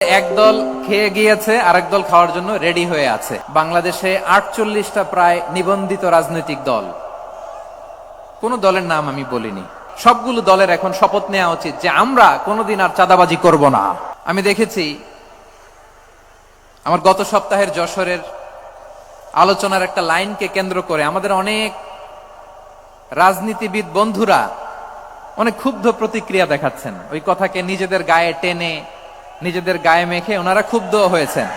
একদল খেয়ে গিয়েছে, আরেক দল খাওয়ার জন্য রেডি হয়ে আছে। বাংলাদেশে ৪৮টা প্রায় নিবন্ধিত রাজনৈতিক দল। কোন দলের নাম আমি বলিনি। সবগুলো দলের এখন শপথ নেওয়া উচিত যে আমরা কোনোদিন আর চাঁদাবাজি করব না। আমি দেখেছি আমার গত সপ্তাহের যশোরের আলোচনার একটা লাইনকে কেন্দ্র করে আমাদের অনেক রাজনীতিবিদ বন্ধুরা অনেক ক্ষুব্ধ প্রতিক্রিয়া দেখাচ্ছেন। ওই কথাকে নিজেদের গায়ে টেনে, নিজেদের গায়ে মেখে ওনারা ক্ষুব্ধ হয়েছেন।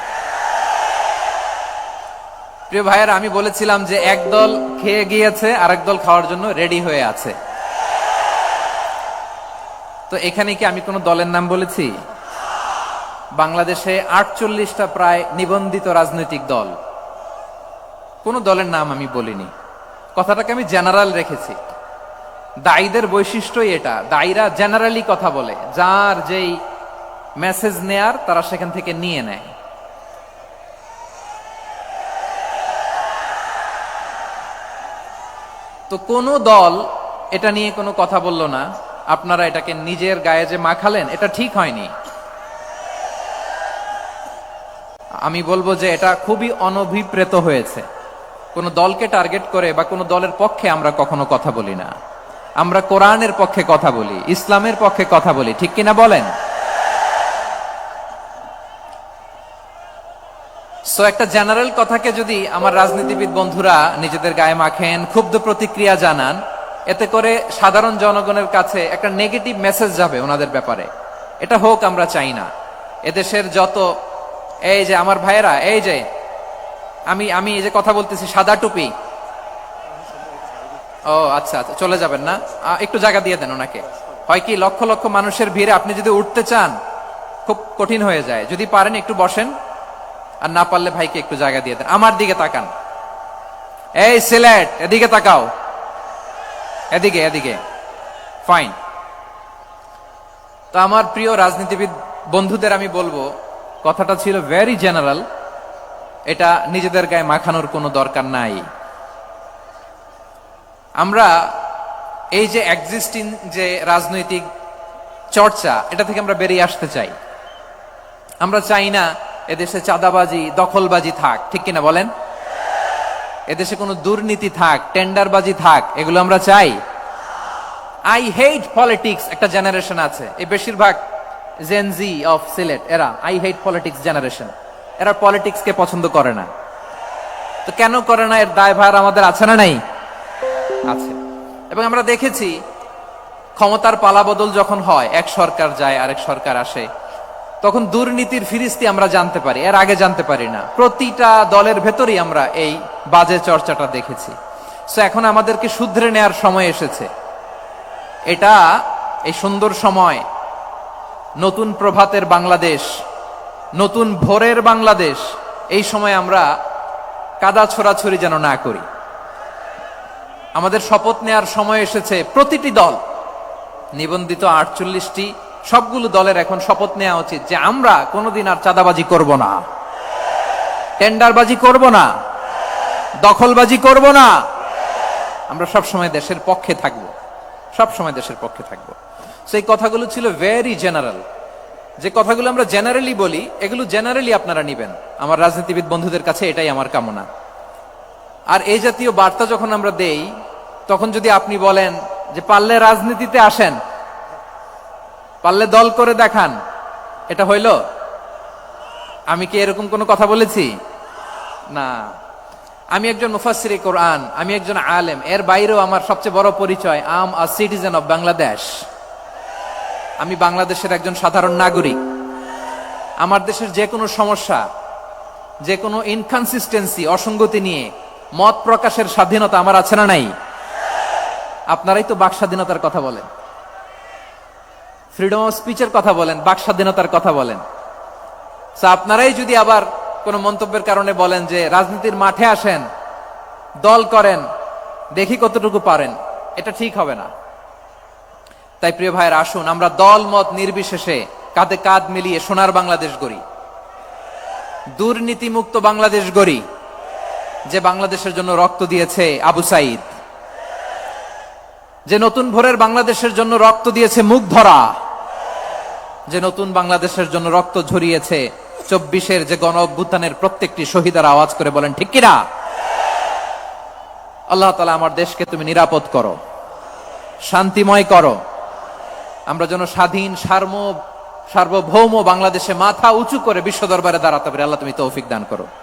প্রিয় ভাইয়েরা, আমি বলেছিলাম যে একদল খেয়ে গিয়েছে, আরেক দল খাওয়ার জন্য রেডি হয়ে আছে। তো এখানে কি আমি কোন দলের নাম বলেছি? বাংলাদেশে ৪৮টা প্রায় নিবন্ধিত রাজনৈতিক দল। কোন দলের নাম আমি বলিনি। কথাটাকে আমি জেনারেল রেখেছি। দায়ীদের বৈশিষ্ট্যই এটা, দায়ীরা জেনারেলি কথা বলে, যার যেই মেসেজ নেয়ার তারা সেখান থেকে নিয়ে নেয়। তো কোন দল এটা নিয়ে কোনো কথা বলল না। আপনারা এটাকে নিজের গায়ে যে মাখালেন, এটা ঠিক হয়নি। আমি বলবো যে এটা খুবই অনভিপ্রেত হয়েছে। কোন দলকে টার্গেট করে বা কোন দলের পক্ষে আমরা কখনো কথা বলি না। আমরা কোরআনের পক্ষে কথা বলি, ইসলামের পক্ষে কথা বলি, ঠিক কিনা বলেন? সো একটা জেনারেল কথাকে যদি আমার রাজনীতিবিদ বন্ধুরা নিজেদের গায়ে মাখেন, ক্ষুব্ধ প্রতিক্রিয়া জানান, এতে করে সাধারণ জনগণের কাছে একটা নেগেটিভ মেসেজ যাবে ওনাদের ব্যাপারে। এটা হোক আমরা চাই না। এদেশের যত এই যে আমার ভাইয়েরা, এই যে আমি এই যে কথা বলতেছি, সাদা টুপি, ও আচ্ছা আচ্ছা, চলে যাবেন না? একটু জায়গা দিয়ে দেন ওনাকে। হয় কি, লক্ষ লক্ষ মানুষের ভিড়ে আপনি যদি উঠতে চান খুব কঠিন হয়ে যায়। যদি পারেন একটু বসেন, আর না পারলে ভাইকে একটু জায়গা দিয়ে দেন। আমার দিকে তাকান। এই সিলেট, এদিকে তাকাও, এদিকে এদিকে, ফাইন। তো আমার প্রিয় রাজনীতিবিদ বন্ধুদের আমি বলবো, কথাটা ছিল ভেরি জেনারেল। এটা নিজেদের গায়ে মাখানোর কোনো দরকার নাই। আমরা এই যে এক্সিস্টিং যে রাজনৈতিক চর্চা, এটা থেকে আমরা বেরিয়ে আসতে চাই। আমরা চাই না এদেশে চাঁদাবাজি, দখলবাজি থাক, ঠিক কিনা বলেন? এদেশে কোনো দুর্নীতি থাক, টেন্ডারবাজি থাক, এগুলো আমরা চাই। আই হেট পলিটিক্স একটা জেনারেশন আছে, এই বেশিরভাগ জেনজি অফ সিলেট, এরা আই হেট পলিটিক্স জেনারেশন। এরা পলিটিক্সকে পছন্দ করে না। তো কেন করে না, এর দায়ভার আমাদের আছে না নাই? আছে। এবং আমরা দেখেছি ক্ষমতার পালাবদল যখন হয়, এক সরকার যায় আরেক সরকার আসে, তখন দুর্নীতির ফিরিস্তি আমরা জানতে পারি, এর আগে জানতে পারি না। প্রতিটা দলের ভেতরেই আমরা এই বাজে চর্চাটা দেখেছি। সো এখন আমাদেরকে শুধরে নেয়ার সময় এসেছে। এটা এই সুন্দর সময়, নতুন প্রভাতের বাংলাদেশ, নতুন ভোরের বাংলাদেশ। এই সময় আমরা কাদা ছোড়াছড়ি যেন না করি। আমাদের শপথ নেয়ার সময় এসেছে। প্রতিটি দল, নিবন্ধিত ৪৮টি, সবগুলো দলের এখন শপথ নেওয়া উচিত যে আমরা কোনোদিন আর চাঁদাবাজি করব না, টেন্ডারবাজি করব না, দখলবাজি করব না। আমরা সবসময় দেশের পক্ষে থাকব, সবসময় দেশের পক্ষে থাকব। সেই কথাগুলো ছিল ভেরি জেনারেল। যে কথাগুলো আমরা জেনারেলি বলি, এগুলো জেনারেলি আপনারা নিবেন। আমার রাজনীতিবিদ বন্ধুদের কাছে এটাই আমার কামনা। আর এই জাতীয় বার্তা যখন আমরা দেই, তখন যদি আপনি বলেন যে পারলে রাজনীতিতে আসেন, পারলে দল করে দেখান, এটা হইল? আমি কি এরকম কোনো কথা বলেছি? না। আমি একজন মুফাসসিরে কোরআন, আমি একজন আলেম। এর বাইরেও আমার সবচেয়ে বড় পরিচয়, I am a citizen of Bangladesh. আমি বাংলাদেশের একজন সাধারণ নাগরিক। আমার দেশের যে কোনো সমস্যা, যে কোনো ইনকনসিস্টেন্সি, অসঙ্গতি নিয়ে মত প্রকাশের স্বাধীনতা আমার আছে না নাই? আপনারাই তো বাক স্বাধীনতার কথা বলেন, ফ্রিডম অফ স্পিচের কথা বলেন, বাক স্বাধীনতার কথা বলেন। আপনারাই যদি আবার কোন মন্তব্যের কারণে বলেন যে রাজনীতির মাঠে আসেন, দল করেন, দেখি কতটুকু পারেন, এটা ঠিক হবে না। তাই প্রিয় ভাইয়ের, আসুন আমরা দল মত নির্বিশেষে কাঁধে কাঁধ মিলিয়ে সোনার বাংলাদেশ গড়ি, দুর্নীতিমুক্ত বাংলাদেশ গড়ি। যে বাংলাদেশের জন্য রক্ত দিয়েছে আবু সাইদ, যে নতুন ভোরের বাংলাদেশের জন্য রক্ত দিয়েছে মুগ্ধরা, যে নতুন বাংলাদেশের জন্য রক্ত ঝরিয়েছে, 24-এর যে গণ অভ্যুত্থানের প্রত্যেকটি শহীদের আওয়াজ করে বলেন ঠিক কিনা? আল্লাহ তাআলা আমার দেশকে তুমি নিরাপদ করো, শান্তিময় করো, আমরা যেন স্বাধীন সার্বভৌম বাংলাদেশে মাথা উঁচু করে বিশ্ব দরবারে দাঁড়াতে পারি। আল্লাহ তুমি তৌফিক দান করো।